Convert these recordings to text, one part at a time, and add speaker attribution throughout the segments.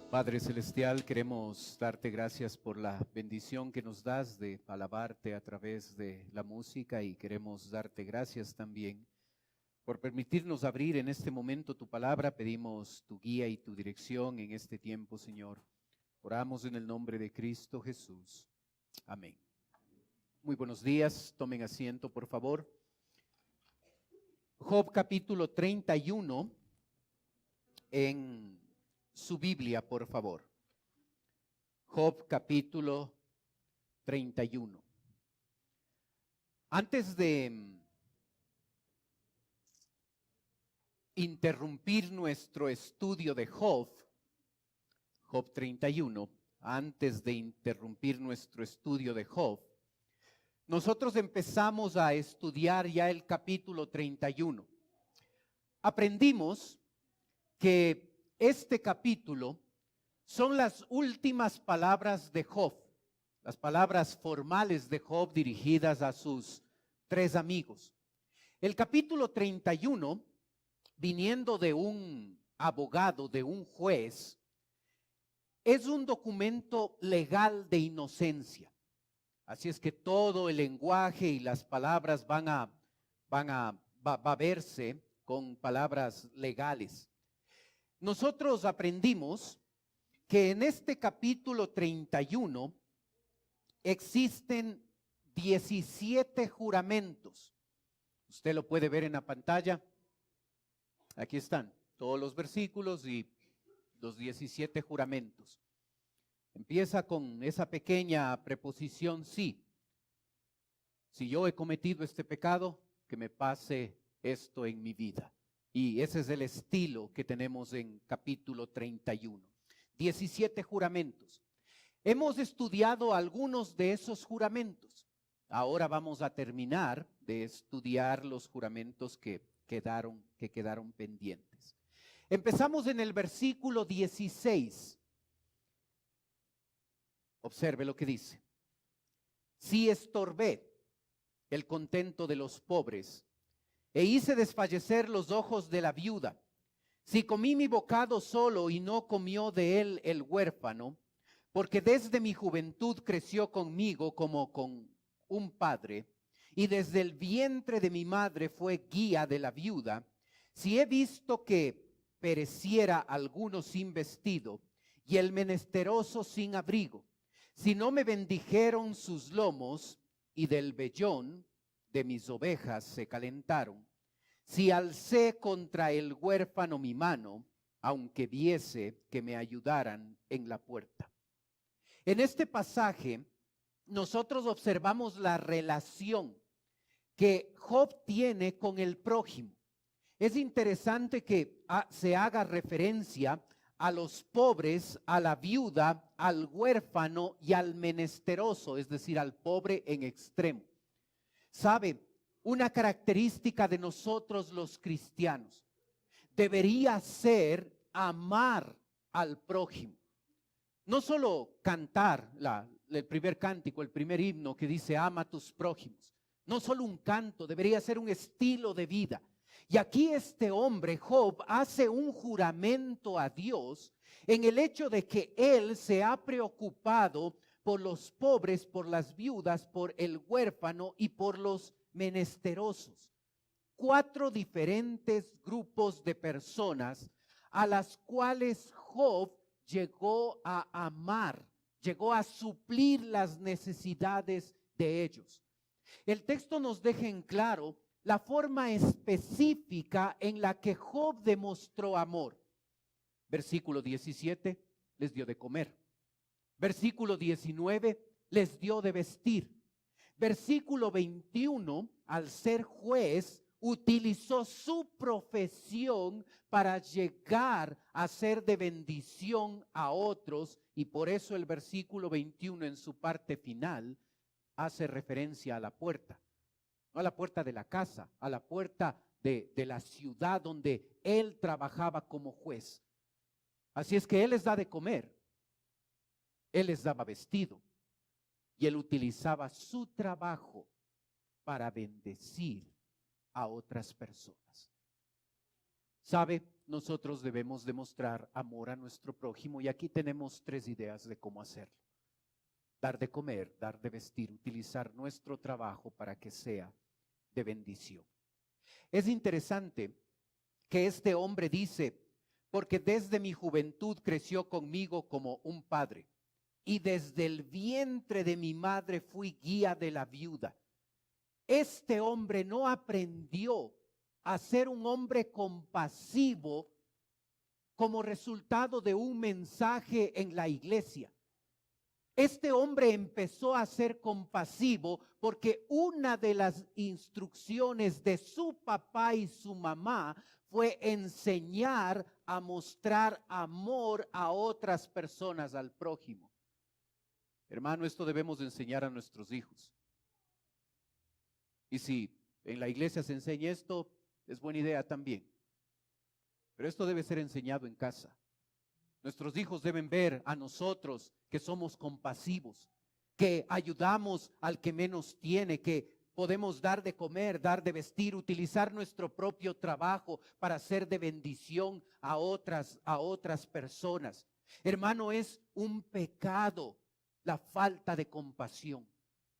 Speaker 1: Padre Celestial, queremos darte gracias por la bendición que nos das de alabarte a través de la música y queremos darte gracias también por permitirnos abrir en este momento tu palabra. Pedimos tu guía y tu dirección en este tiempo, Señor. Oramos en el nombre de Cristo Jesús. Amén. Muy buenos días, tomen asiento por favor. Job capítulo 31 en su Biblia, por favor. Job capítulo 31. Antes de interrumpir nuestro estudio de Job 31, antes de interrumpir nuestro estudio de Job, nosotros empezamos a estudiar ya el capítulo 31. Aprendimos que este capítulo son las últimas palabras de Job, las palabras formales de Job dirigidas a sus tres amigos. El capítulo 31, viniendo de un abogado, de un juez, es un documento legal de inocencia. Así es que todo el lenguaje y las palabras va a verse con palabras legales. Nosotros aprendimos que en este capítulo 31 existen 17 juramentos. Usted lo puede ver en la pantalla. Aquí están todos los versículos y los 17 juramentos. Empieza con esa pequeña preposición sí. Si yo he cometido este pecado, que me pase esto en mi vida. Y ese es el estilo que tenemos en capítulo 31. 17 juramentos. Hemos estudiado algunos de esos juramentos. Ahora vamos a terminar de estudiar los juramentos que quedaron pendientes. Empezamos en el versículo 16. Observe lo que dice. Si estorbé el contento de los pobres, e hice desfallecer los ojos de la viuda, si comí mi bocado solo y no comió de él el huérfano, porque desde mi juventud creció conmigo como con un padre, y desde el vientre de mi madre fue guía de la viuda, si he visto que pereciera alguno sin vestido, y el menesteroso sin abrigo, si no me bendijeron sus lomos, y del vellón de mis ovejas se calentaron, si alcé contra el huérfano mi mano, aunque viese que me ayudaran en la puerta. En este pasaje nosotros observamos la relación que Job tiene con el prójimo. Es interesante que se haga referencia a los pobres, a la viuda, al huérfano y al menesteroso, es decir, al pobre en extremo. ¿Sabe? Una característica de nosotros los cristianos debería ser amar al prójimo. No solo cantar el primer cántico, el primer himno que dice ama a tus prójimos. No solo un canto, debería ser un estilo de vida. Y aquí este hombre, Job, hace un juramento a Dios en el hecho de que él se ha preocupado por los pobres, por las viudas, por el huérfano y por los menesterosos. 4 diferentes grupos de personas a las cuales Job llegó a amar, llegó a suplir las necesidades de ellos. El texto nos deja en claro la forma específica en la que Job demostró amor. Versículo 17, les dio de comer. Versículo 19, les dio de vestir. Versículo 21, al ser juez, utilizó su profesión para llegar a ser de bendición a otros, y por eso el versículo 21 en su parte final hace referencia a la puerta. No a la puerta de la casa, a la puerta de la ciudad donde él trabajaba como juez. Así es que él les da de comer, él les daba vestido y él utilizaba su trabajo para bendecir a otras personas. ¿Sabe? nosotros debemos demostrar amor a nuestro prójimo. Y aquí tenemos 3 ideas de cómo hacerlo. Dar de comer, dar de vestir, utilizar nuestro trabajo para que sea de bendición. Es interesante que este hombre dice, porque desde mi juventud creció conmigo como un padre, y desde el vientre de mi madre fui guía de la viuda. Este hombre no aprendió a ser un hombre compasivo como resultado de un mensaje en la iglesia. Este hombre empezó a ser compasivo porque una de las instrucciones de su papá y su mamá fue enseñar a mostrar amor a otras personas, al prójimo. Hermano, esto debemos enseñar a nuestros hijos. Y si en la iglesia se enseña esto, es buena idea también. Pero esto debe ser enseñado en casa. Nuestros hijos deben ver a nosotros que somos compasivos, que ayudamos al que menos tiene, que podemos dar de comer, dar de vestir, utilizar nuestro propio trabajo para ser de bendición a otras personas. Hermano, es un pecado la falta de compasión.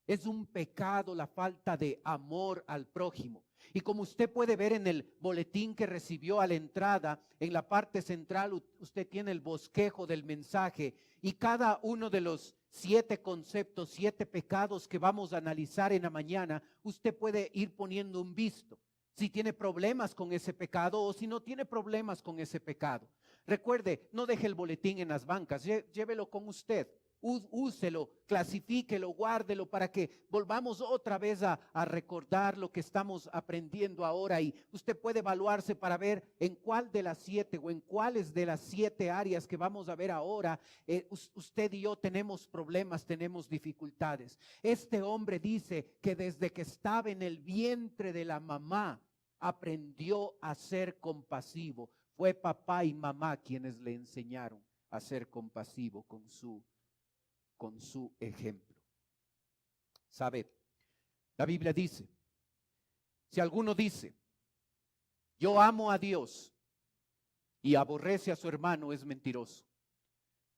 Speaker 1: Es un pecado la falta de amor al prójimo. Y como usted puede ver en el boletín que recibió a la entrada, en la parte central usted tiene el bosquejo del mensaje y cada uno de los 7 conceptos, 7 pecados que vamos a analizar en la mañana, usted puede ir poniendo un visto. Si tiene problemas con ese pecado o si no tiene problemas con ese pecado. Recuerde, no deje el boletín en las bancas, llévelo con usted. Úselo, clasifíquelo, guárdelo para que volvamos otra vez a recordar lo que estamos aprendiendo ahora y usted puede evaluarse para ver en cuál de las 7 o en cuáles de las 7 áreas que vamos a ver ahora usted y yo tenemos problemas, tenemos dificultades. Este hombre dice que desde que estaba en el vientre de la mamá aprendió a ser compasivo. Fue papá y mamá quienes le enseñaron a ser compasivo con su ejemplo. ¿Sabe? La Biblia dice, si alguno dice, yo amo a Dios y aborrece a su hermano, es mentiroso.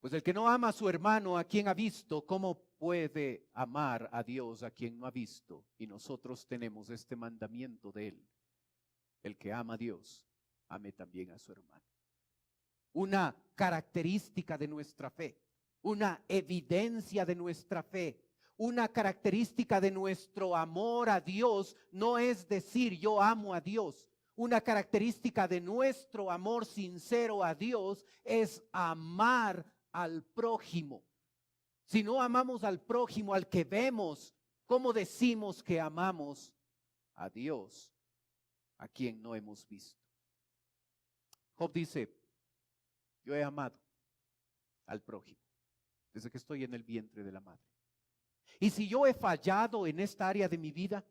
Speaker 1: Pues el que no ama a su hermano, a quien ha visto, ¿cómo puede amar a Dios a quien no ha visto? Y nosotros tenemos este mandamiento de él. El que ama a Dios, ame también a su hermano. Una característica de nuestra fe. Una evidencia de nuestra fe, una característica de nuestro amor a Dios, no es decir yo amo a Dios. Una característica de nuestro amor sincero a Dios es amar al prójimo. Si no amamos al prójimo, al que vemos, ¿cómo decimos que amamos a Dios, a quien no hemos visto? Job dice, yo he amado al prójimo desde que estoy en el vientre de la madre. Y si yo he fallado en esta área de mi vida,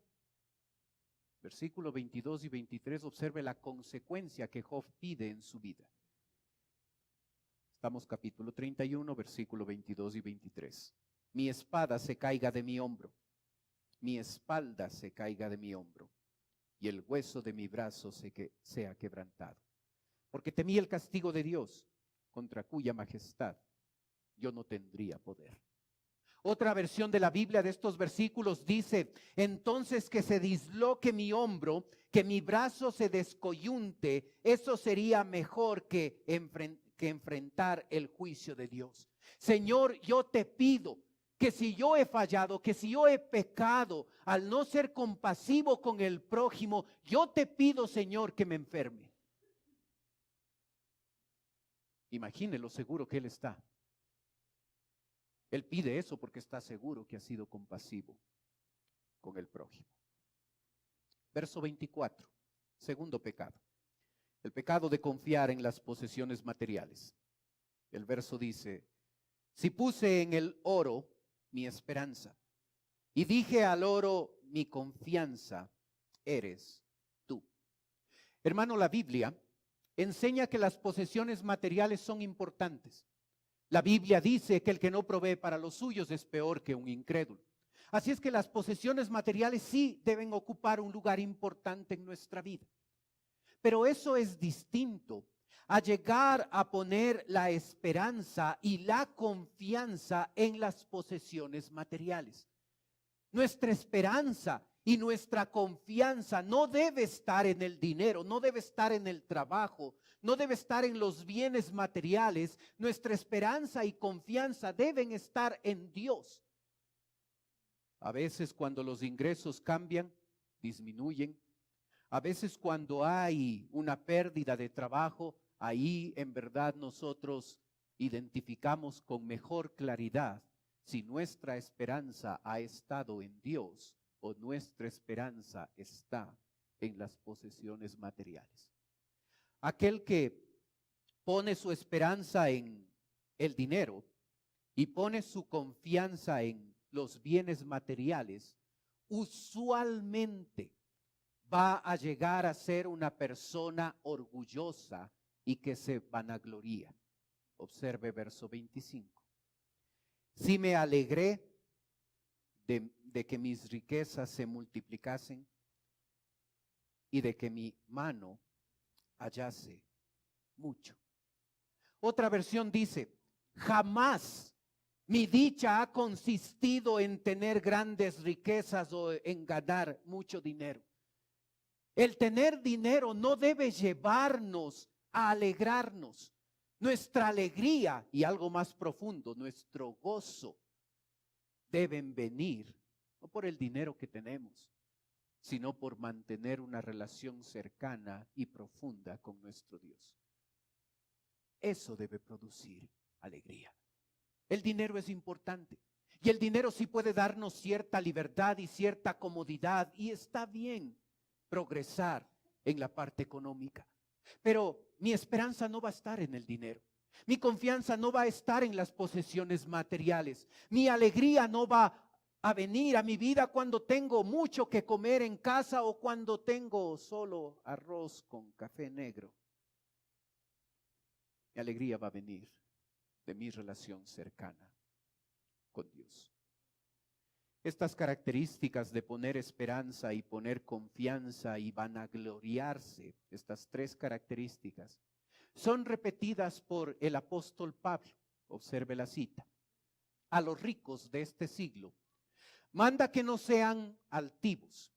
Speaker 1: versículos 22 y 23, observe la consecuencia que Job pide en su vida. Estamos capítulo 31, versículos 22 y 23. Mi espada se caiga de mi hombro, mi espalda se caiga de mi hombro, y el hueso de mi brazo sea quebrantado. Porque temí el castigo de Dios, contra cuya majestad yo no tendría poder. Otra versión de la Biblia de estos versículos dice, entonces que se disloque mi hombro, que mi brazo se descoyunte, eso sería mejor que enfrentar el juicio de Dios. Señor, yo te pido que si yo he fallado, que si yo he pecado al no ser compasivo con el prójimo, yo te pido, Señor, que me enferme. Imagine lo seguro que él está. Él pide eso porque está seguro que ha sido compasivo con el prójimo. Verso 24, segundo pecado. El pecado de confiar en las posesiones materiales. El verso dice, si puse en el oro mi esperanza y dije al oro, mi confianza eres tú. Hermano, la Biblia enseña que las posesiones materiales son importantes. La Biblia dice que el que no provee para los suyos es peor que un incrédulo. Así es que las posesiones materiales sí deben ocupar un lugar importante en nuestra vida. Pero eso es distinto a llegar a poner la esperanza y la confianza en las posesiones materiales. Nuestra esperanza y nuestra confianza no debe estar en el dinero, no debe estar en el trabajo, no debe estar en los bienes materiales. Nuestra esperanza y confianza deben estar en Dios. A veces cuando los ingresos cambian, disminuyen. A veces cuando hay una pérdida de trabajo, ahí en verdad nosotros identificamos con mejor claridad si nuestra esperanza ha estado en Dios o nuestra esperanza está en las posesiones materiales. Aquel que pone su esperanza en el dinero y pone su confianza en los bienes materiales, usualmente va a llegar a ser una persona orgullosa y que se vanagloria. Observe verso 25. Si me alegré de que mis riquezas se multiplicasen y de que mi mano hallase mucho. Otra versión dice, jamás mi dicha ha consistido en tener grandes riquezas o en ganar mucho dinero. El tener dinero no debe llevarnos a alegrarnos. Nuestra alegría y algo más profundo, nuestro gozo, deben venir no por el dinero que tenemos, sino por mantener una relación cercana y profunda con nuestro Dios. Eso debe producir alegría. El dinero es importante y el dinero sí puede darnos cierta libertad y cierta comodidad y está bien progresar en la parte económica. Pero mi esperanza no va a estar en el dinero. Mi confianza no va a estar en las posesiones materiales. Mi alegría no va a venir a mi vida cuando tengo mucho que comer en casa o cuando tengo solo arroz con café negro. Mi alegría va a venir de mi relación cercana con Dios. Estas características de poner esperanza y poner confianza y vanagloriarse, estas tres características, son repetidas por el apóstol Pablo. Observe la cita. A los ricos de este siglo, manda que no sean altivos,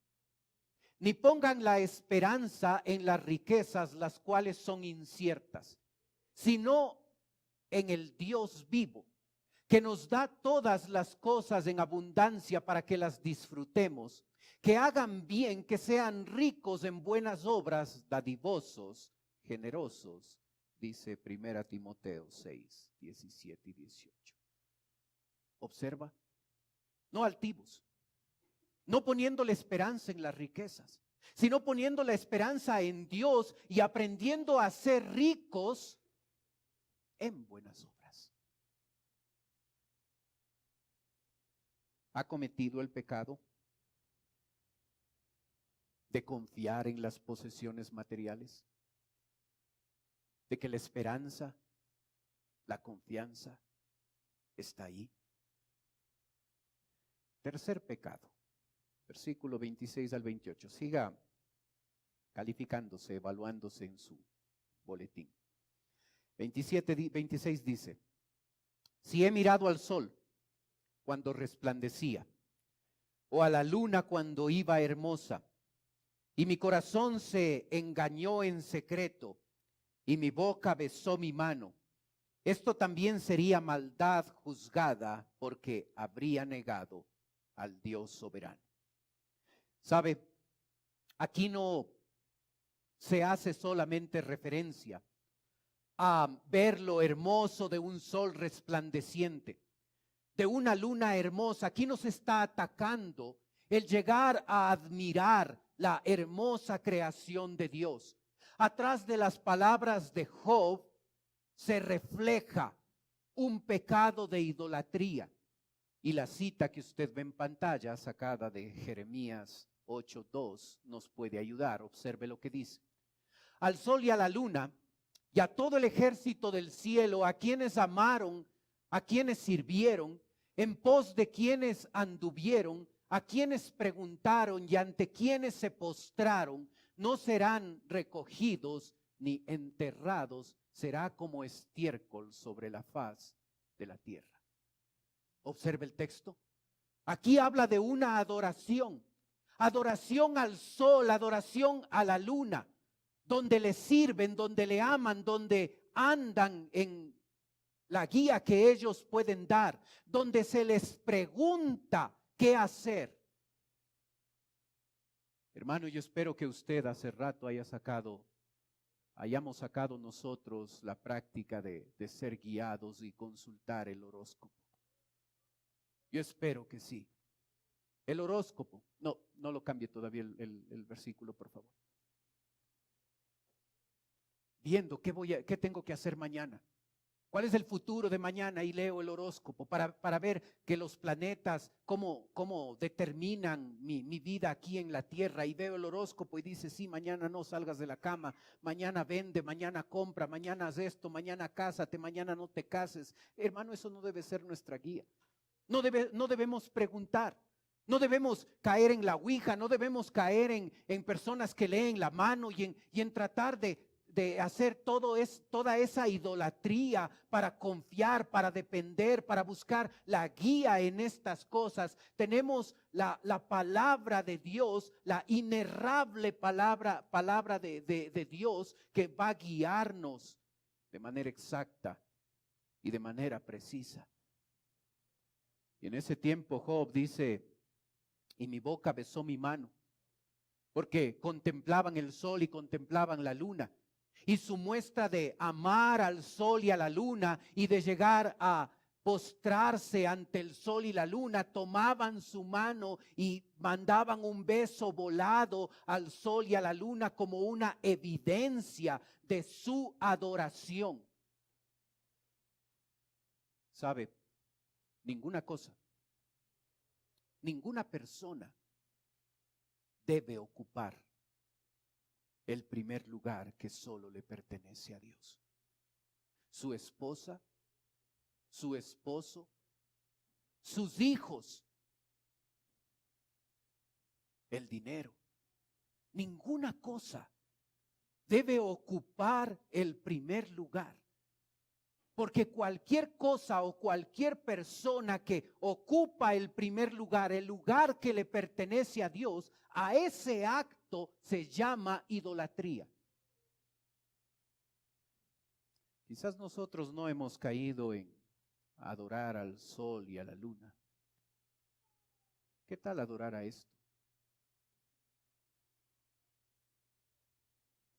Speaker 1: ni pongan la esperanza en las riquezas, las cuales son inciertas, sino en el Dios vivo, que nos da todas las cosas en abundancia para que las disfrutemos, que hagan bien, que sean ricos en buenas obras, dadivosos, generosos, dice 1 Timoteo 6, 17 y 18. Observa, no altivos, no poniendo la esperanza en las riquezas, sino poniendo la esperanza en Dios y aprendiendo a ser ricos en buenas obras. ¿Ha cometido el pecado de confiar en las posesiones materiales? ¿De que la esperanza, la confianza está ahí? Tercer pecado, versículo 26 al 28. Siga calificándose, evaluándose en su boletín. 26 dice, si he mirado al sol cuando resplandecía, o a la luna cuando iba hermosa, y mi corazón se engañó en secreto, y mi boca besó mi mano, esto también sería maldad juzgada, porque habría negado al Dios soberano. ¿Sabe? Aquí no se hace solamente referencia a ver lo hermoso de un sol resplandeciente, de una luna hermosa. Aquí nos está atacando el llegar a admirar la hermosa creación de Dios. Atrás de las palabras de Job se refleja un pecado de idolatría. Y la cita que usted ve en pantalla, sacada de Jeremías 8:2, nos puede ayudar. Observe lo que dice. Al sol y a la luna y a todo el ejército del cielo, a quienes amaron, a quienes sirvieron, en pos de quienes anduvieron, a quienes preguntaron y ante quienes se postraron, no serán recogidos ni enterrados, será como estiércol sobre la faz de la tierra. Observe el texto. Aquí habla de una adoración. Adoración al sol, adoración a la luna, donde le sirven, donde le aman, donde andan en la guía que ellos pueden dar, donde se les pregunta qué hacer. Hermano, yo espero que usted hace rato hayamos sacado nosotros la práctica de ser guiados y consultar el horóscopo. Yo espero que sí. El horóscopo, no lo cambie todavía el versículo, por favor. Viendo qué tengo que hacer mañana. ¿Cuál es el futuro de mañana? Y leo el horóscopo para ver que los planetas, cómo determinan mi vida aquí en la tierra. Y veo el horóscopo y dice, sí, mañana no salgas de la cama, mañana vende, mañana compra, mañana haz esto, mañana cásate, mañana no te cases. Hermano, eso no debe ser nuestra guía. No debemos preguntar. No debemos caer en la ouija, no debemos caer en personas que leen la mano y en tratar de hacer toda esa idolatría para confiar, para depender, para buscar la guía en estas cosas. Tenemos la palabra de Dios, la inerrable palabra de Dios que va a guiarnos de manera exacta y de manera precisa. Y en ese tiempo Job dice, y mi boca besó mi mano, porque contemplaban el sol y contemplaban la luna. Y su muestra de amar al sol y a la luna y de llegar a postrarse ante el sol y la luna, tomaban su mano y mandaban un beso volado al sol y a la luna como una evidencia de su adoración. ¿Sabe? Ninguna cosa, ninguna persona debe ocupar el primer lugar que solo le pertenece a Dios. Su esposa, su esposo, sus hijos, el dinero. Ninguna cosa debe ocupar el primer lugar. Porque cualquier cosa o cualquier persona que ocupa el primer lugar, el lugar que le pertenece a Dios, a ese acto se llama idolatría. Quizás nosotros no hemos caído en adorar al sol y a la luna. ¿Qué tal adorar a esto?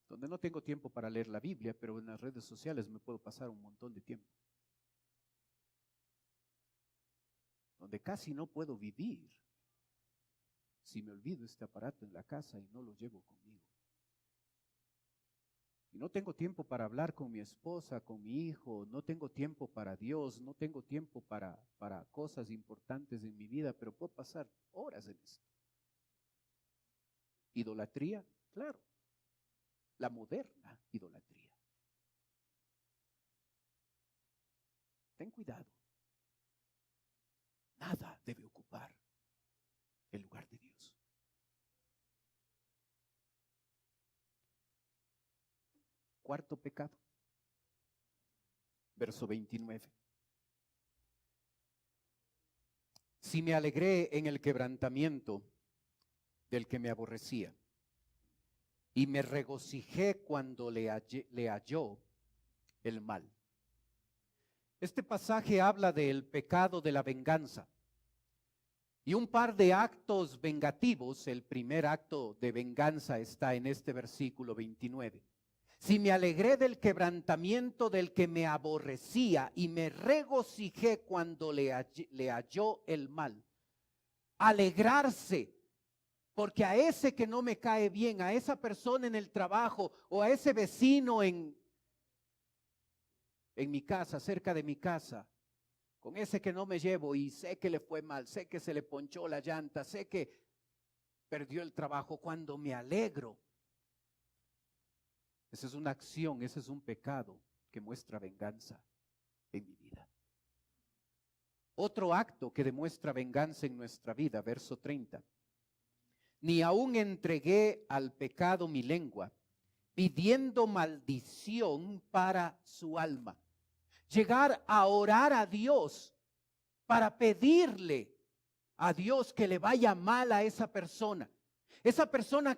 Speaker 1: Donde no tengo tiempo para leer la Biblia, pero en las redes sociales me puedo pasar un montón de tiempo. Donde casi no puedo vivir si me olvido este aparato en la casa y no lo llevo conmigo. Y no tengo tiempo para hablar con mi esposa, con mi hijo, no tengo tiempo para Dios, no tengo tiempo para cosas importantes en mi vida, pero puedo pasar horas en esto. ¿Idolatría? Claro. La moderna idolatría. Ten cuidado. Nada debe ocupar el lugar de Dios. Cuarto pecado. Verso 29. Si me alegré en el quebrantamiento del que me aborrecía, y me regocijé cuando le halló el mal. Este pasaje habla del pecado de la venganza. Y un par de actos vengativos, el primer acto de venganza está en este versículo 29. Si me alegré del quebrantamiento del que me aborrecía y me regocijé cuando le halló el mal. Alegrarse. Porque a ese que no me cae bien, a esa persona en el trabajo o a ese vecino en mi casa, cerca de mi casa, con ese que no me llevo y sé que le fue mal, sé que se le ponchó la llanta, sé que perdió el trabajo, cuando me alegro. Esa es una acción, ese es un pecado que muestra venganza en mi vida. Otro acto que demuestra venganza en nuestra vida, verso 30. Ni aún entregué al pecado mi lengua, pidiendo maldición para su alma. Llegar a orar a Dios para pedirle a Dios que le vaya mal a esa persona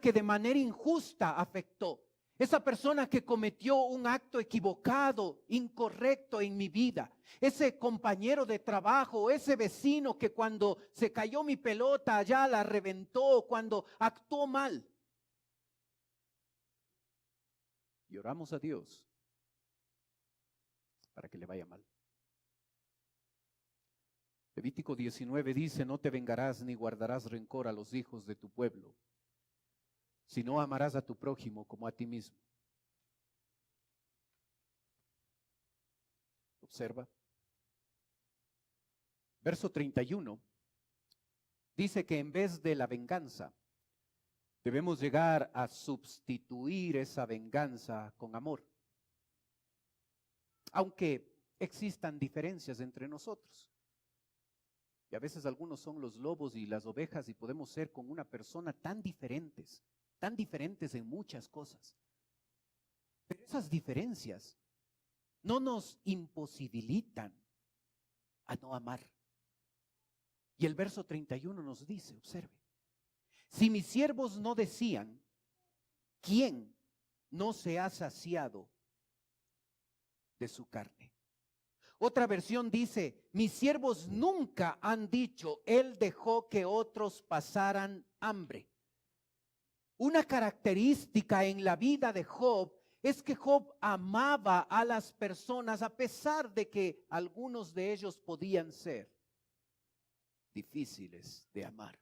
Speaker 1: que de manera injusta afectó, esa persona que cometió un acto equivocado, incorrecto en mi vida, ese compañero de trabajo, ese vecino que cuando se cayó mi pelota allá la reventó, cuando actuó mal. Y oramos a Dios para que le vaya mal. Levítico 19 dice: no te vengarás ni guardarás rencor a los hijos de tu pueblo, sino amarás a tu prójimo como a ti mismo. Observa. Verso 31 dice que en vez de la venganza, debemos llegar a sustituir esa venganza con amor. Aunque existan diferencias entre nosotros. Y a veces algunos son los lobos y las ovejas y podemos ser con una persona tan diferentes en muchas cosas. Pero esas diferencias no nos imposibilitan a no amar. Y el verso 31 nos dice, observe, si mis siervos no decían, ¿quién no se ha saciado de su carne? Otra versión dice, mis siervos nunca han dicho, él dejó que otros pasaran hambre. Una característica en la vida de Job es que Job amaba a las personas a pesar de que algunos de ellos podían ser difíciles de amar.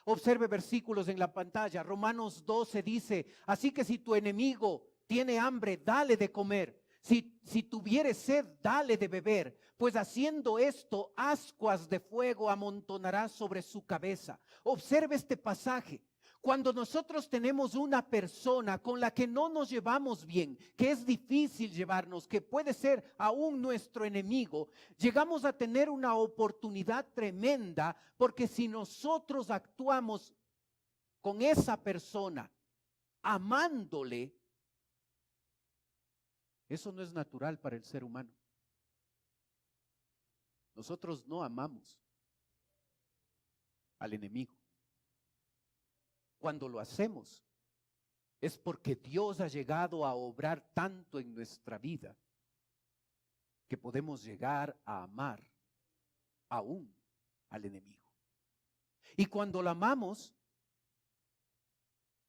Speaker 1: Observe versículos en la pantalla. Romanos 12 dice, así que si tu enemigo tiene hambre, dale de comer. Si tuviere sed, dale de beber, pues haciendo esto, ascuas de fuego amontonará sobre su cabeza. Observe este pasaje. Cuando nosotros tenemos una persona con la que no nos llevamos bien, que es difícil llevarnos, que puede ser aún nuestro enemigo, llegamos a tener una oportunidad tremenda, porque si nosotros actuamos con esa persona, amándole, eso no es natural para el ser humano. Nosotros no amamos al enemigo. Cuando lo hacemos, es porque Dios ha llegado a obrar tanto en nuestra vida que podemos llegar a amar aún al enemigo. Y cuando lo amamos,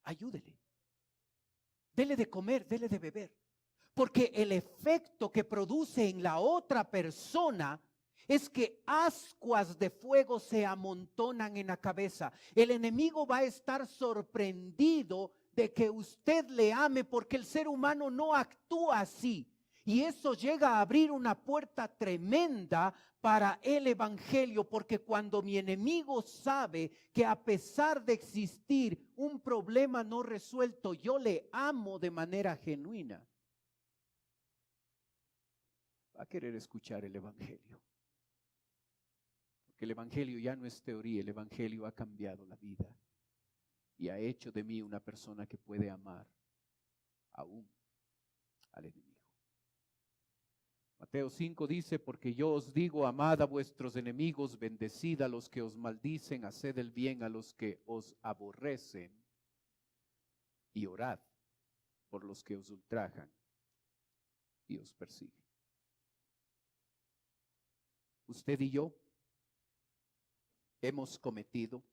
Speaker 1: ayúdele. Dele de comer, dele de beber. Porque el efecto que produce en la otra persona es que ascuas de fuego se amontonan en la cabeza. El enemigo va a estar sorprendido de que usted le ame, porque el ser humano no actúa así. Y eso llega a abrir una puerta tremenda para el evangelio, porque cuando mi enemigo sabe que a pesar de existir un problema no resuelto, yo le amo de manera genuina, va a querer escuchar el evangelio. Porque el evangelio ya no es teoría, el evangelio ha cambiado la vida y ha hecho de mí una persona que puede amar aún al enemigo. Mateo 5 dice, porque yo os digo, amad a vuestros enemigos, bendecid a los que os maldicen, haced el bien a los que os aborrecen y orad por los que os ultrajan y os persiguen. Usted y yo hemos cometido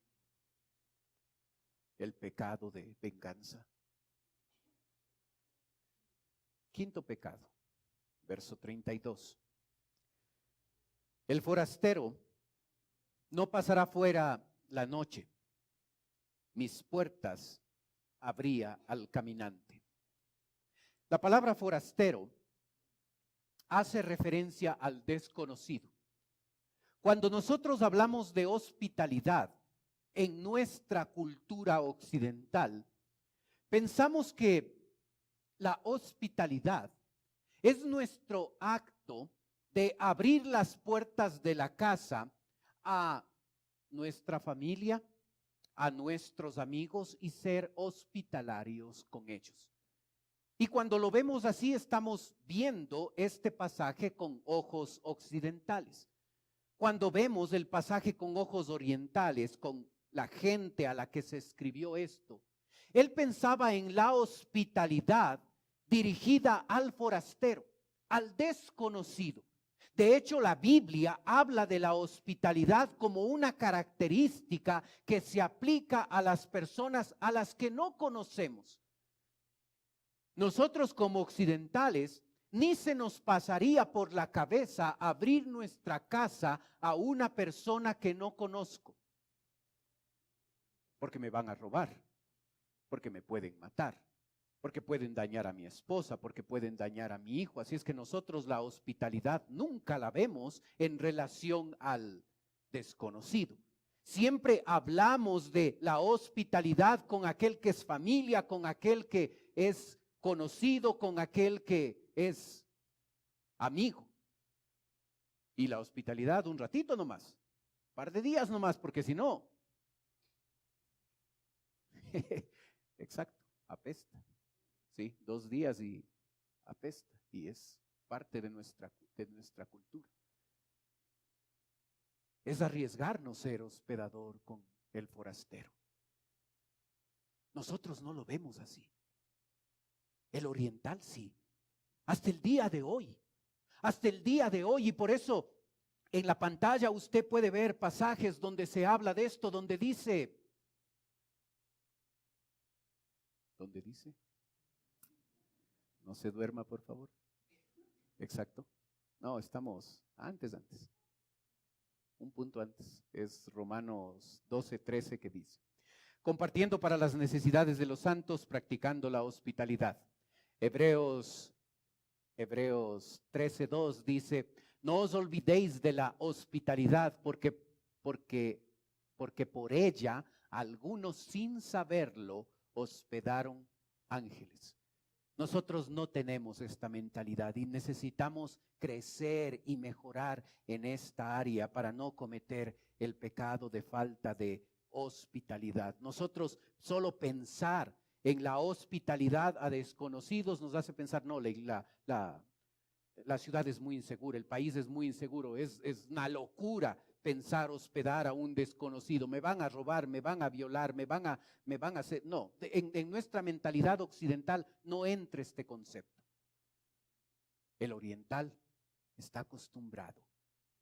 Speaker 1: el pecado de venganza. Quinto pecado, verso 32. El forastero no pasará fuera la noche, mis puertas abría al caminante. La palabra forastero hace referencia al desconocido. Cuando nosotros hablamos de hospitalidad en nuestra cultura occidental, pensamos que la hospitalidad es nuestro acto de abrir las puertas de la casa a nuestra familia, a nuestros amigos y ser hospitalarios con ellos. Y cuando lo vemos así, estamos viendo este pasaje con ojos occidentales. Cuando vemos el pasaje con ojos orientales, con la gente a la que se escribió esto, él pensaba en la hospitalidad dirigida al forastero, al desconocido. De hecho, la Biblia habla de la hospitalidad como una característica que se aplica a las personas a las que no conocemos. Nosotros como occidentales, ni se nos pasaría por la cabeza abrir nuestra casa a una persona que no conozco, porque me van a robar, porque me pueden matar, porque pueden dañar a mi esposa, porque pueden dañar a mi hijo. Así es que nosotros la hospitalidad nunca la vemos en relación al desconocido. Siempre hablamos de la hospitalidad con aquel que es familia, con aquel que es conocido, con aquel que es amigo. Y la hospitalidad un ratito nomás, un par de días nomás, porque si no, exacto, apesta. Sí, 2 días y apesta, y es parte de nuestra cultura. Es arriesgarnos ser hospedador con el forastero. Nosotros no lo vemos así. El oriental sí, hasta el día de hoy, y por eso en la pantalla usted puede ver pasajes donde se habla de esto, donde dice, no se duerma por favor, exacto, no, estamos antes, un punto antes, es Romanos 12:13 que dice, compartiendo para las necesidades de los santos, practicando la hospitalidad. Hebreos 13:2 dice, no os olvidéis de la hospitalidad, porque por ella algunos sin saberlo hospedaron ángeles. Nosotros no tenemos esta mentalidad y necesitamos crecer y mejorar en esta área para no cometer el pecado de falta de hospitalidad. Nosotros solo pensar en la hospitalidad a desconocidos nos hace pensar, no, la ciudad es muy insegura, el país es muy inseguro, es una locura pensar hospedar a un desconocido, me van a robar, me van a violar, me van a hacer, no, en nuestra mentalidad occidental no entra este concepto. El oriental está acostumbrado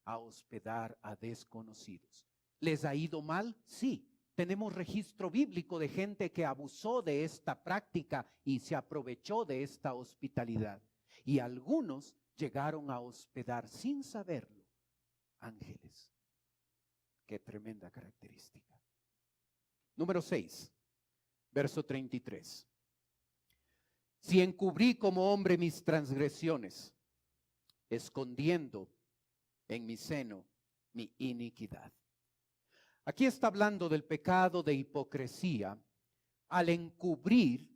Speaker 1: a hospedar a desconocidos. ¿Les ha ido mal? Sí. Tenemos registro bíblico de gente que abusó de esta práctica y se aprovechó de esta hospitalidad. Y algunos llegaron a hospedar sin saberlo ángeles. Qué tremenda característica. Número 6, verso 33. Si encubrí como hombre mis transgresiones, escondiendo en mi seno mi iniquidad. Aquí está hablando del pecado de hipocresía al encubrir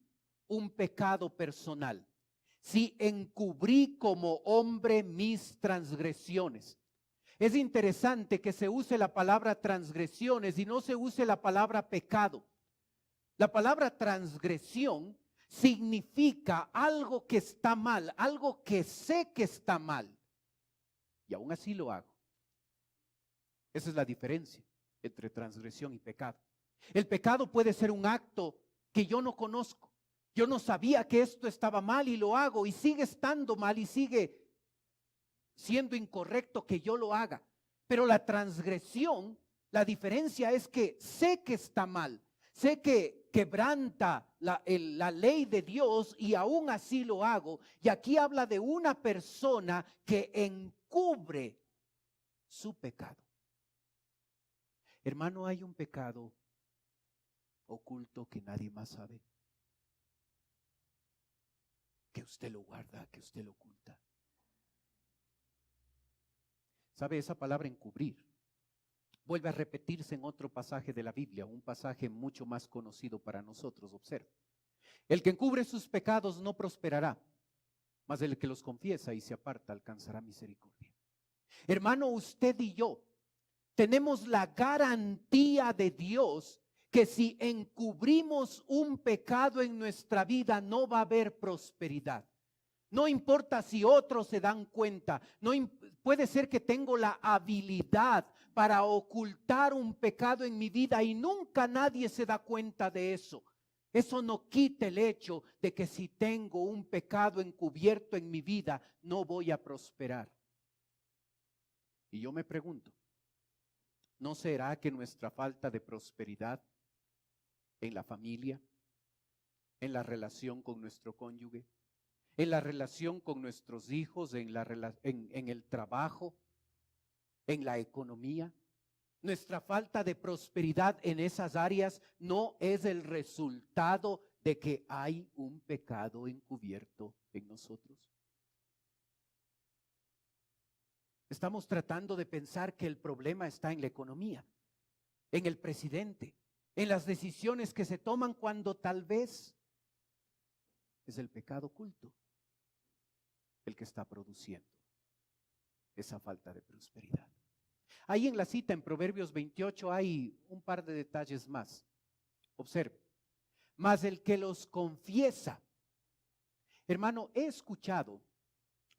Speaker 1: un pecado personal. Si encubrí como hombre mis transgresiones. Es interesante que se use la palabra transgresiones y no se use la palabra pecado. La palabra transgresión significa algo que está mal, algo que sé que está mal. Y aún así lo hago. Esa es la diferencia entre transgresión y pecado. El pecado puede ser un acto que yo no conozco. Yo no sabía que esto estaba mal y lo hago y sigue estando mal y sigue siendo incorrecto que yo lo haga. Pero la transgresión, la diferencia es que sé que está mal, sé que quebranta la ley de Dios y aún así lo hago. Y aquí habla de una persona que encubre su pecado. Hermano, hay un pecado oculto que nadie más sabe, que usted lo guarda, que usted lo oculta. ¿Sabe? Esa palabra encubrir vuelve a repetirse en otro pasaje de la Biblia, un pasaje mucho más conocido para nosotros. Observe. El que encubre sus pecados no prosperará, mas el que los confiesa y se aparta alcanzará misericordia. Hermano, usted y yo tenemos la garantía de Dios que si encubrimos un pecado en nuestra vida no va a haber prosperidad. No importa si otros se dan cuenta, puede ser que tengo la habilidad para ocultar un pecado en mi vida y nunca nadie se da cuenta de eso. Eso no quita el hecho de que si tengo un pecado encubierto en mi vida, no voy a prosperar. Y yo me pregunto, ¿no será que nuestra falta de prosperidad en la familia, en la relación con nuestro cónyuge, en la relación con nuestros hijos, en el trabajo, en la economía, nuestra falta de prosperidad en esas áreas no es el resultado de que hay un pecado encubierto en nosotros? Estamos tratando de pensar que el problema está en la economía, en el presidente, en las decisiones que se toman, cuando tal vez es el pecado oculto el que está produciendo esa falta de prosperidad. Ahí en la cita en Proverbios 28 hay un par de detalles más. Observe. Mas el que los confiesa. Hermano, he escuchado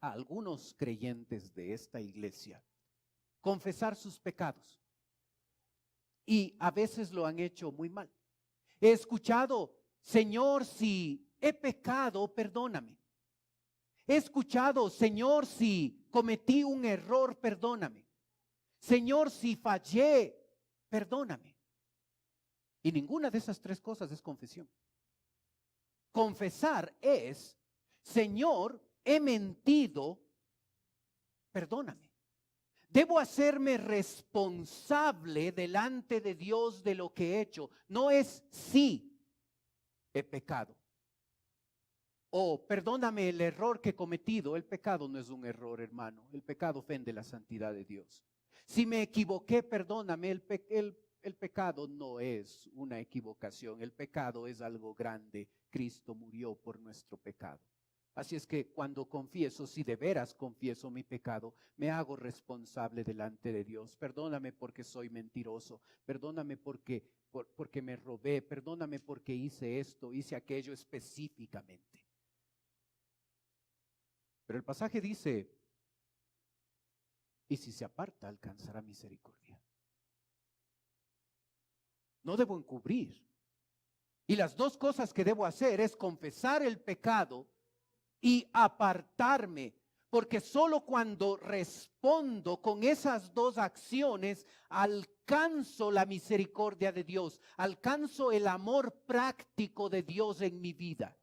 Speaker 1: a algunos creyentes de esta iglesia confesar sus pecados. Y a veces lo han hecho muy mal. He escuchado, Señor, si he pecado, perdóname. He escuchado, Señor, si cometí un error, perdóname. Señor, si fallé, perdóname. Y ninguna de esas tres cosas es confesión. Confesar es, Señor, he mentido, perdóname. Debo hacerme responsable delante de Dios de lo que he hecho. No es si he pecado. O perdóname el error que he cometido. El pecado no es un error, hermano. El pecado ofende la santidad de Dios. Si me equivoqué, perdóname. El pecado no es una equivocación. El pecado es algo grande. Cristo murió por nuestro pecado. Así es que cuando confieso, si de veras confieso mi pecado, me hago responsable delante de Dios. Perdóname porque soy mentiroso. Perdóname porque me robé. Perdóname porque hice esto, hice aquello específicamente. Pero el pasaje dice, y si se aparta, alcanzará misericordia. No debo encubrir. Y las dos cosas que debo hacer es confesar el pecado y apartarme, porque solo cuando respondo con esas dos acciones alcanzo la misericordia de Dios, alcanzo el amor práctico de Dios en mi vida.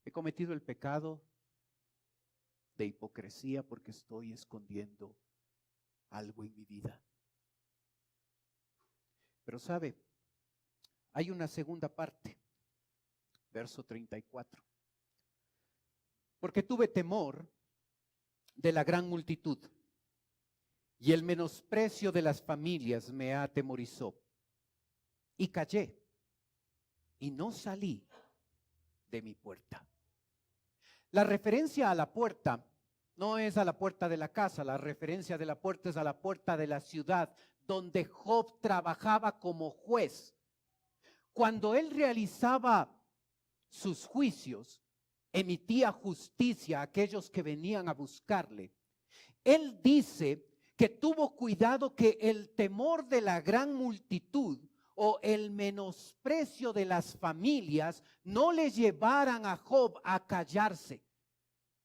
Speaker 1: He cometido el pecado de hipocresía porque estoy escondiendo algo en mi vida. Pero sabe, hay una segunda parte. Verso 34. Porque tuve temor de la gran multitud, y el menosprecio de las familias me atemorizó. Y callé, y no salí de mi puerta. La referencia a la puerta no es a la puerta de la casa, la referencia de la puerta es a la puerta de la ciudad, donde Job trabajaba como juez. Cuando él realizaba sus juicios, emitía justicia a aquellos que venían a buscarle. Él dice que tuvo cuidado que el temor de la gran multitud o el menosprecio de las familias no le llevaran a Job a callarse.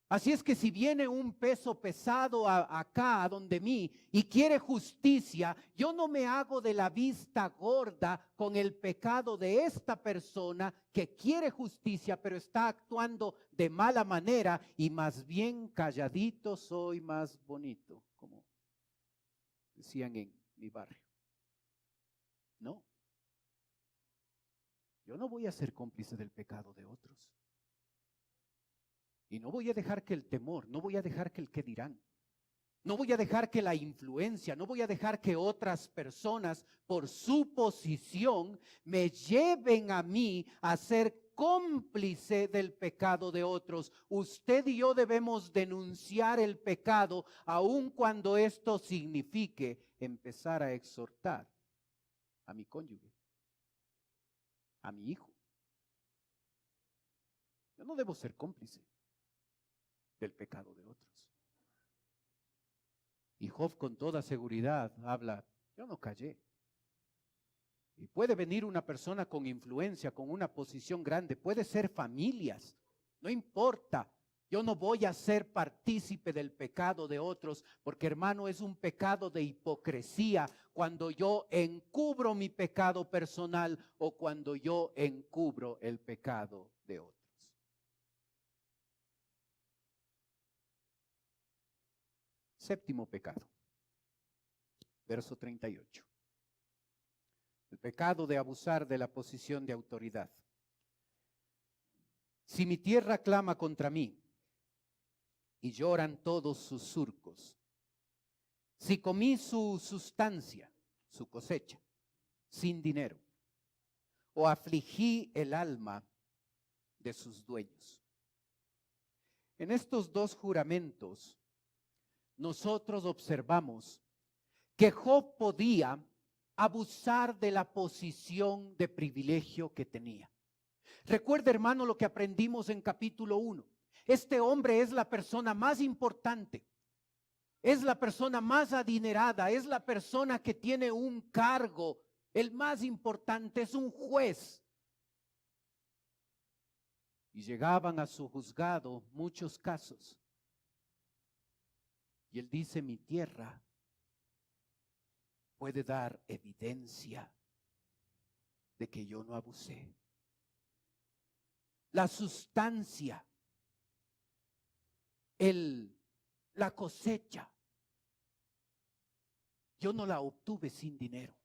Speaker 1: Así es que si viene un peso pesado acá donde mí y quiere justicia, yo no me hago de la vista gorda con el pecado de esta persona que quiere justicia pero está actuando de mala manera, y más bien calladito soy más bonito, como decían en mi barrio. No, yo no voy a ser cómplice del pecado de otros. Y no voy a dejar que el temor, no voy a dejar que el qué dirán, no voy a dejar que la influencia, no voy a dejar que otras personas por su posición me lleven a mí a ser cómplice del pecado de otros. Usted y yo debemos denunciar el pecado aun cuando esto signifique empezar a exhortar a mi cónyuge, a mi hijo. Yo no debo ser cómplice del pecado de otros. Y Job con toda seguridad habla, yo no callé. Y puede venir una persona con influencia, con una posición grande, puede ser familias, no importa. Yo no voy a ser partícipe del pecado de otros, porque hermano, es un pecado de hipocresía cuando yo encubro mi pecado personal o cuando yo encubro el pecado de otros. Séptimo pecado, verso 38. El pecado de abusar de la posición de autoridad. Si mi tierra clama contra mí y lloran todos sus surcos, si comí su sustancia, su cosecha, sin dinero, o afligí el alma de sus dueños. En estos dos juramentos, nosotros observamos que Job podía abusar de la posición de privilegio que tenía. Recuerda, hermano, lo que aprendimos en capítulo 1. Este hombre es la persona más importante, es la persona más adinerada, es la persona que tiene un cargo, el más importante, es un juez. Y llegaban a su juzgado muchos casos. Y él dice, mi tierra puede dar evidencia de que yo no abusé. La sustancia, la cosecha, yo no la obtuve sin dinero.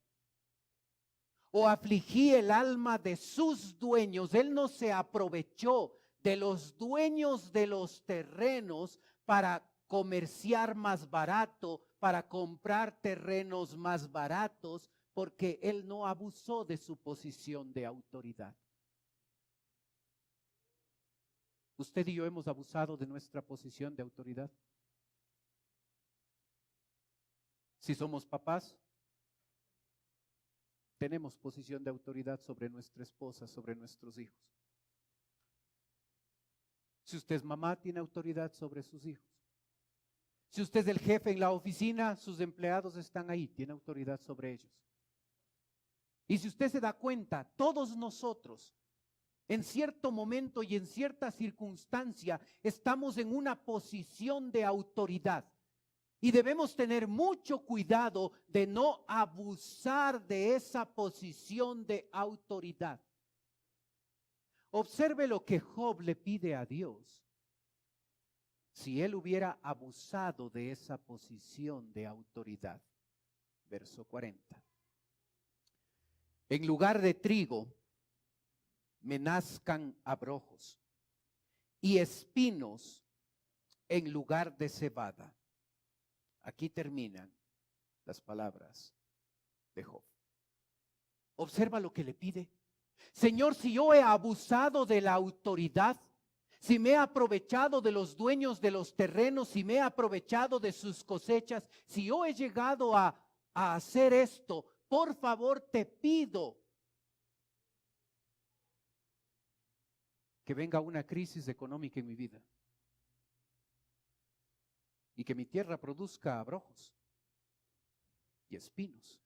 Speaker 1: O afligí el alma de sus dueños. Él no se aprovechó de los dueños de los terrenos para comerciar más barato, para comprar terrenos más baratos, porque él no abusó de su posición de autoridad. ¿Usted y yo hemos abusado de nuestra posición de autoridad? Si somos papás, tenemos posición de autoridad sobre nuestra esposa, sobre nuestros hijos. Si usted es mamá, tiene autoridad sobre sus hijos. Si usted es el jefe en la oficina, sus empleados están ahí, tiene autoridad sobre ellos. Y si usted se da cuenta, todos nosotros, en cierto momento y en cierta circunstancia, estamos en una posición de autoridad. Y debemos tener mucho cuidado de no abusar de esa posición de autoridad. Observe lo que Job le pide a Dios. Si él hubiera abusado de esa posición de autoridad. Verso 40. En lugar de trigo, me nazcan abrojos y espinos en lugar de cebada. Aquí terminan las palabras de Job. Observa lo que le pide. Señor, si yo he abusado de la autoridad, si me he aprovechado de los dueños de los terrenos, si me he aprovechado de sus cosechas, si yo he llegado a hacer esto, por favor te pido que venga una crisis económica en mi vida y que mi tierra produzca abrojos y espinos.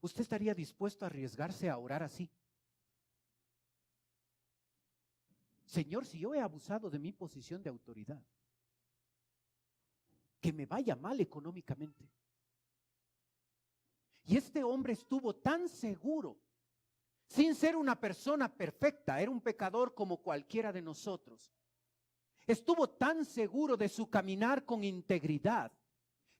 Speaker 1: ¿Usted estaría dispuesto a arriesgarse a orar así? Señor, si yo he abusado de mi posición de autoridad, que me vaya mal económicamente. Y este hombre estuvo tan seguro, sin ser una persona perfecta, era un pecador como cualquiera de nosotros. Estuvo tan seguro de su caminar con integridad,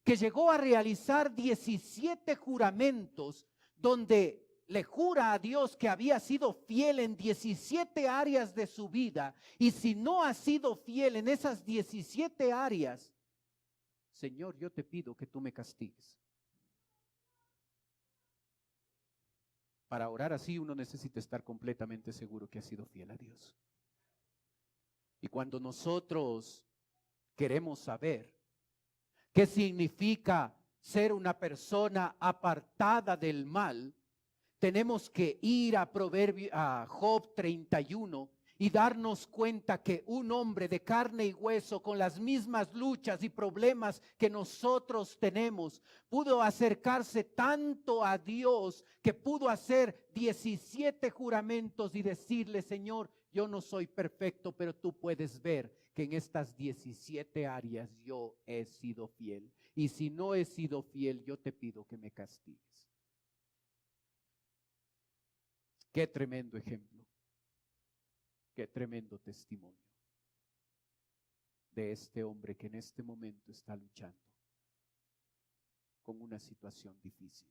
Speaker 1: que llegó a realizar 17 juramentos donde le jura a Dios que había sido fiel en 17 áreas de su vida, y si no ha sido fiel en esas 17 áreas, Señor, yo te pido que tú me castigues. Para orar así uno necesita estar completamente seguro que ha sido fiel a Dios. Y cuando nosotros queremos saber qué significa ser una persona apartada del mal, tenemos que ir a Job 31 y darnos cuenta que un hombre de carne y hueso con las mismas luchas y problemas que nosotros tenemos, pudo acercarse tanto a Dios que pudo hacer 17 juramentos y decirle: Señor, yo no soy perfecto, pero tú puedes ver que en estas 17 áreas yo he sido fiel. Y si no he sido fiel, yo te pido que me castigues. Qué tremendo ejemplo, qué tremendo testimonio de este hombre que en este momento está luchando con una situación difícil,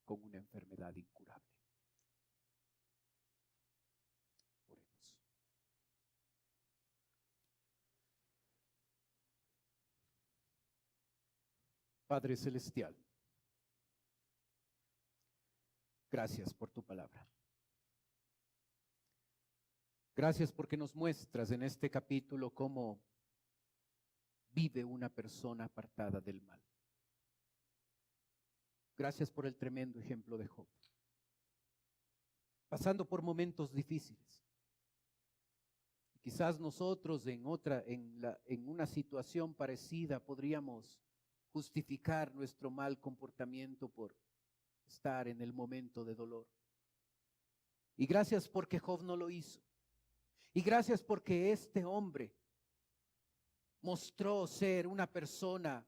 Speaker 1: con una enfermedad incurable. Oremos. Padre Celestial, gracias por tu palabra. Gracias porque nos muestras en este capítulo cómo vive una persona apartada del mal. Gracias por el tremendo ejemplo de Job, pasando por momentos difíciles. Quizás nosotros en una situación parecida podríamos justificar nuestro mal comportamiento por estar en el momento de dolor. Y gracias porque Job no lo hizo. Y gracias porque este hombre mostró ser una persona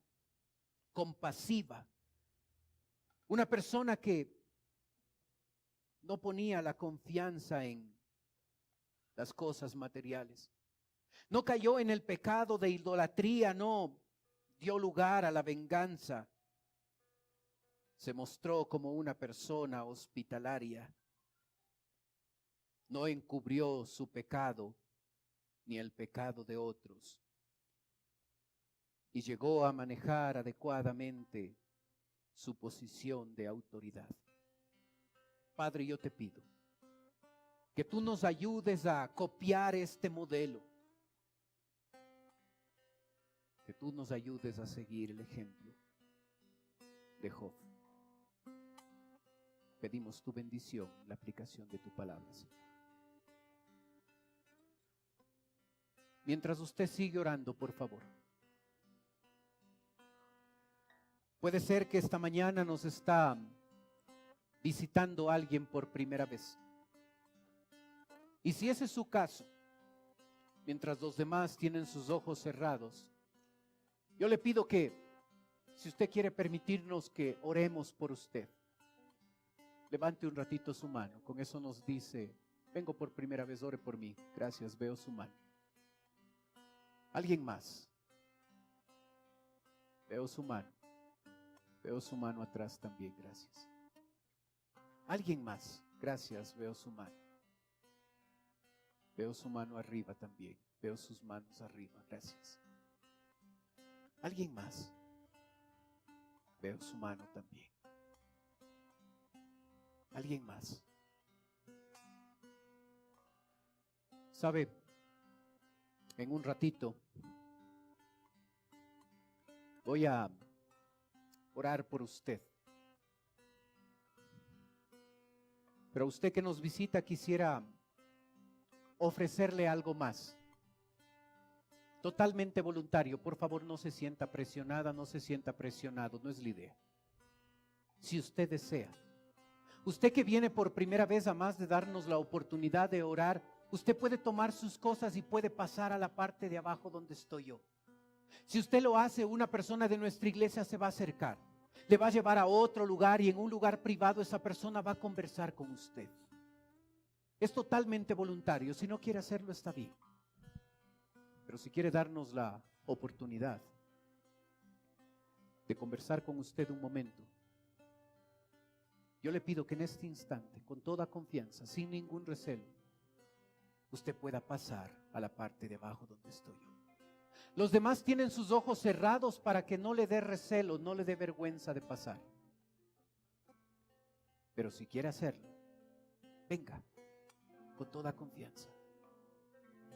Speaker 1: compasiva, una persona que no ponía la confianza en las cosas materiales. No cayó en el pecado de idolatría, no dio lugar a la venganza. Se mostró como una persona hospitalaria. No encubrió su pecado ni el pecado de otros. Y llegó a manejar adecuadamente su posición de autoridad. Padre, yo te pido que tú nos ayudes a copiar este modelo. Que tú nos ayudes a seguir el ejemplo de Job. Pedimos tu bendición en la aplicación de tu palabra, Señor. Mientras usted sigue orando, por favor. Puede ser que esta mañana nos está visitando alguien por primera vez. Y si ese es su caso, mientras los demás tienen sus ojos cerrados, yo le pido que, si usted quiere permitirnos que oremos por usted, levante un ratito su mano. Con eso nos dice: vengo por primera vez, ore por mí. Gracias, veo su mano. ¿Alguien más? Veo su mano. Veo su mano atrás también, gracias. ¿Alguien más? Gracias, veo su mano. Veo su mano arriba también. Veo sus manos arriba, gracias. ¿Alguien más? Veo su mano también. ¿Alguien más? ¿Sabe? En un ratito voy a orar por usted. Pero usted que nos visita, quisiera ofrecerle algo más. Totalmente voluntario. Por favor, no se sienta presionada, no se sienta presionado. No es la idea. Si usted desea. Usted que viene por primera vez, además de darnos la oportunidad de orar, usted puede tomar sus cosas y puede pasar a la parte de abajo donde estoy yo. Si usted lo hace, una persona de nuestra iglesia se va a acercar, le va a llevar a otro lugar y en un lugar privado esa persona va a conversar con usted. Es totalmente voluntario. Si no quiere hacerlo, está bien. Pero si quiere darnos la oportunidad de conversar con usted un momento, yo le pido que en este instante, con toda confianza, sin ningún recelo, usted pueda pasar a la parte de abajo donde estoy yo. Los demás tienen sus ojos cerrados para que no le dé recelo, no le dé vergüenza de pasar. Pero si quiere hacerlo, venga, con toda confianza.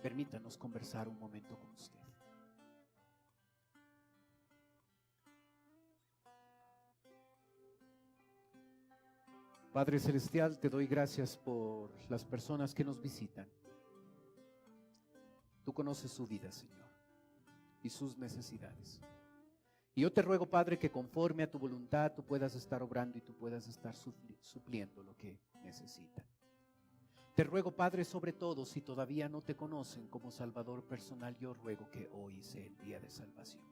Speaker 1: Permítanos conversar un momento con usted. Padre Celestial, te doy gracias por las personas que nos visitan. Tú conoces su vida, Señor, y sus necesidades. Y yo te ruego, Padre, que conforme a tu voluntad tú puedas estar obrando y tú puedas estar supliendo lo que necesitan. Te ruego, Padre, sobre todo, si todavía no te conocen como Salvador personal, yo ruego que hoy sea el día de salvación.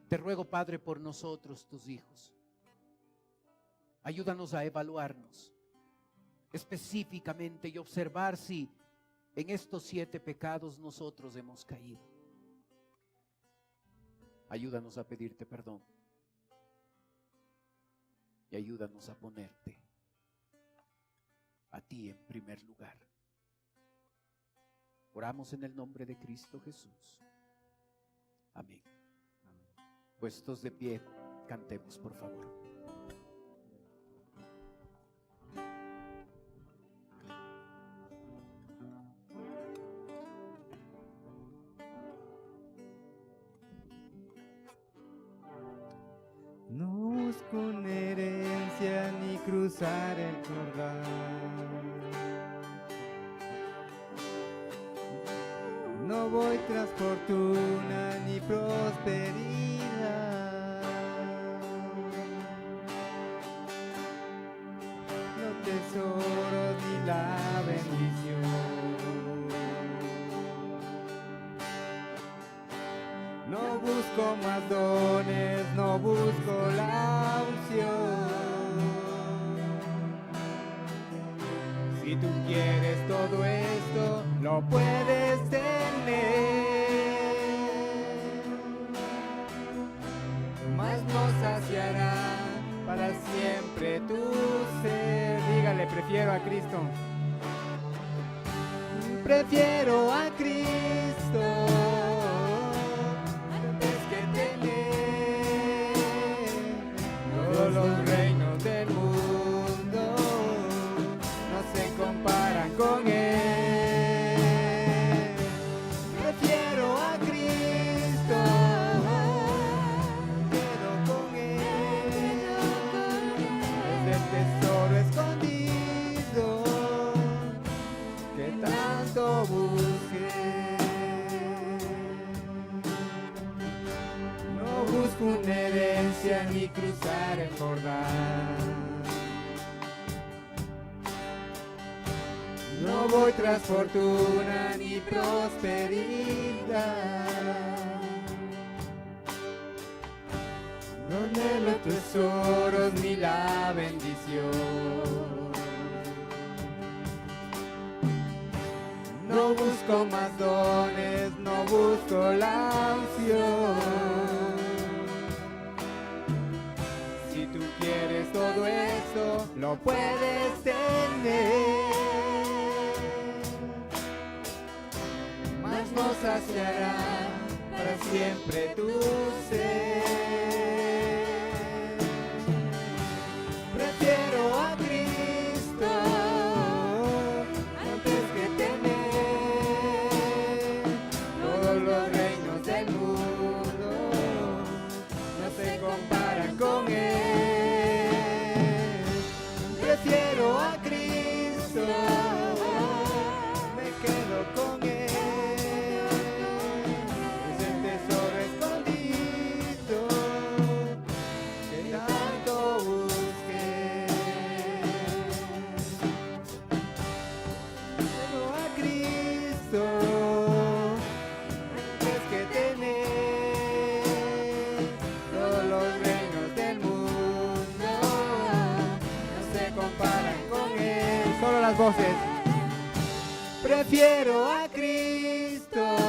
Speaker 1: Te ruego, Padre, por nosotros, tus hijos. Ayúdanos a evaluarnos específicamente y observar si en estos 7 pecados nosotros hemos caído. Ayúdanos a pedirte perdón y ayúdanos a ponerte a ti en primer lugar. Oramos en el nombre de Cristo Jesús. Amén. Puestos de pie, cantemos por favor.
Speaker 2: No busco una herencia ni cruzar el Jordán. No voy tras fortuna ni prosperidad. No tesoros ni la bendición. No busco más dones, no busco la unción. Si tú quieres todo esto, lo puedes tener. Mas no saciará para siempre tu ser. Dígale, prefiero a Cristo. Prefiero a Cristo. Los reinos del mundo no se comparan con Él. Prefiero a Cristo, quedo con Él. Es el tesoro escondido que tanto busqué. No busco una herencia ni cruzar el Jordán. No voy tras fortuna ni prosperidad. No anhelo tesoros ni la bendición. No busco más dones, no busco la unción. Si tú quieres todo eso, lo puedes tener. Mas no saciará para siempre tu ser. Prefiero a Cristo antes que tener todos los reinos del mundo. No se comparan con Él. Prefiero a Cristo, me quedo con Él. Es el tesoro escondido que tanto busqué. Prefiero a Cristo antes que tener todos los reinos del mundo. No se comparan con Él. Solo las voces. Prefiero a Cristo.